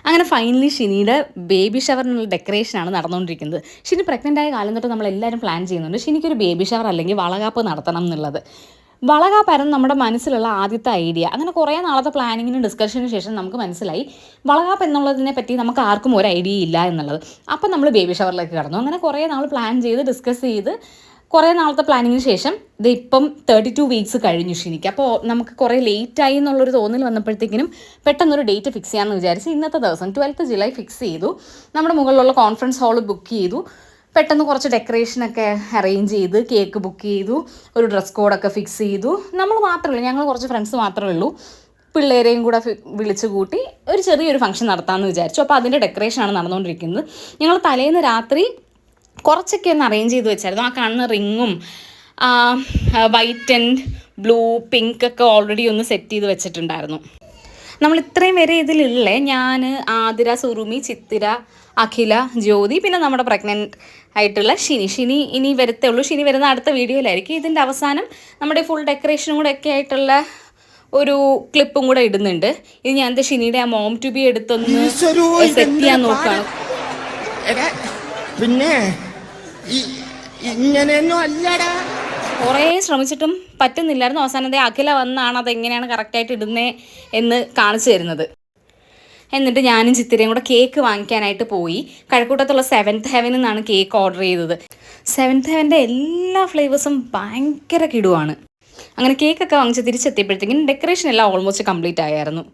അങ്ങനെ finally ഷിനിയുടെ baby ഷവറിനുള്ള ഡെക്കറേഷനാണ് നടന്നുകൊണ്ടിരിക്കുന്നത്. Shini pregnant ആയ കാലം തൊട്ട് നമ്മളെല്ലാവരും പ്ലാൻ ചെയ്യുന്നുണ്ട് ഷിനിക്കൊരു ബേബി ഷവർ അല്ലെങ്കിൽ വളകാപ്പ് നടത്തണം എന്നുള്ളത്. വളകാപ്പായിരുന്നു നമ്മുടെ മനസ്സിലുള്ള ആദ്യത്തെ ഐഡിയ. അങ്ങനെ കുറേ നാളത്തെ പ്ലാനിങ്ങിനും ഡിസ്കഷനും ശേഷം നമുക്ക് മനസ്സിലായി വളകാപ്പ് എന്നുള്ളതിനെ പറ്റി നമുക്ക് ആർക്കും ഒരു ഐഡിയ ഇല്ല എന്നുള്ളത്. അപ്പം നമ്മൾ ബേബി ഷവറിലേക്ക് കടന്നു. അങ്ങനെ കുറേ നാൾ പ്ലാൻ ചെയ്ത് ഡിസ്കസ് ചെയ്ത് കുറേ നാളത്തെ പ്ലാനിങ്ങിന് ശേഷം ഇത് ഇപ്പം 32 വീക്സ് കഴിഞ്ഞു ഷിനിക്ക്. അപ്പോൾ നമുക്ക് കുറേ ലേറ്റായി എന്നുള്ളൊരു തോന്നൽ വന്നപ്പോഴത്തേക്കിനും പെട്ടെന്നൊരു ഡേറ്റ് ഫിക്സ് ചെയ്യാമെന്ന് വിചാരിച്ച് ഇന്നത്തെ ദിവസം 12th ജൂലൈ ഫിക്സ് ചെയ്തു. നമ്മുടെ മുകളിലുള്ള കോൺഫറൻസ് ഹാൾ ബുക്ക് ചെയ്തു. പെട്ടെന്ന് കുറച്ച് ഡെക്കറേഷനൊക്കെ അറേഞ്ച് ചെയ്ത് കേക്ക് ബുക്ക് ചെയ്തു, ഒരു ഡ്രസ് കോഡൊക്കെ ഫിക്സ് ചെയ്തു. നമ്മൾ മാത്രമല്ല, ഞങ്ങൾ കുറച്ച് ഫ്രണ്ട്സ് മാത്രമേ ഉള്ളൂ. പിള്ളേരെയും കൂടെ വിളിച്ചു കൂട്ടി ഒരു ചെറിയൊരു ഫംഗ്ഷൻ നടത്താമെന്ന് വിചാരിച്ചു. അപ്പോൾ അതിൻ്റെ ഡെക്കറേഷനാണ് നടന്നുകൊണ്ടിരിക്കുന്നത്. ഞങ്ങൾ തലേന്ന് രാത്രി കുറച്ചൊക്കെ ഒന്ന് അറേഞ്ച് ചെയ്ത് വെച്ചായിരുന്നു. ആ കാണുന്ന റിങ്ങും വൈറ്റ് ആൻഡ് ബ്ലൂ പിങ്ക് ഒക്കെ ഓൾറെഡി ഒന്ന് സെറ്റ് ചെയ്ത് വെച്ചിട്ടുണ്ടായിരുന്നു. നമ്മൾ ഇത്രയും വരെ ഇതിലുള്ളേ ഞാൻ, ആതിര, സുറുമി, ചിത്തിര, അഖില, ജ്യോതി, പിന്നെ നമ്മുടെ പ്രഗ്നൻ്റ് ആയിട്ടുള്ള ഷിനി ഇനി വരത്തേ ഉള്ളൂ. ഷിനി വരുന്ന അടുത്ത വീഡിയോയിലായിരിക്കും. ഇതിൻ്റെ അവസാനം നമ്മുടെ ഫുൾ ഡെക്കറേഷനും കൂടെ ഒക്കെ ആയിട്ടുള്ള ഒരു ക്ലിപ്പും കൂടെ ഇടുന്നുണ്ട്. ഇത് ഞാൻ ഷിനിയുടെ ആ മോം ടു ബി എടുത്തൊന്ന് സെറ്റ് ചെയ്യാൻ നോക്കുകയാണ്. പിന്നെ ഇങ്ങനെയൊന്നും അല്ലടാ, കുറേ ശ്രമിച്ചിട്ടും പറ്റുന്നില്ലായിരുന്നു. അവസാനത്തെ അഖില വന്നാണ് അതെങ്ങനെയാണ് കറക്റ്റായിട്ട് ഇടുന്നത് എന്ന് കാണിച്ചു തരുന്നത്. എന്നിട്ട് ഞാനും ചിത്തിരയും കൂടെ കേക്ക് വാങ്ങിക്കാനായിട്ട് പോയി. കഴക്കൂട്ടത്തുള്ള 7th ഹെവനിൽ നിന്നാണ് കേക്ക് ഓർഡർ ചെയ്തത്. 7th ഹെവൻ്റെ എല്ലാ ഫ്ലേവേഴ്സും ഭയങ്കര കിടുവാണ്. അങ്ങനെ കേക്കൊക്കെ വാങ്ങിച്ച് തിരിച്ചെത്തിയപ്പോഴത്തേക്കും ഡെക്കറേഷൻ എല്ലാം ഓൾമോസ്റ്റ് കംപ്ലീറ്റ് ആയായിരുന്നു.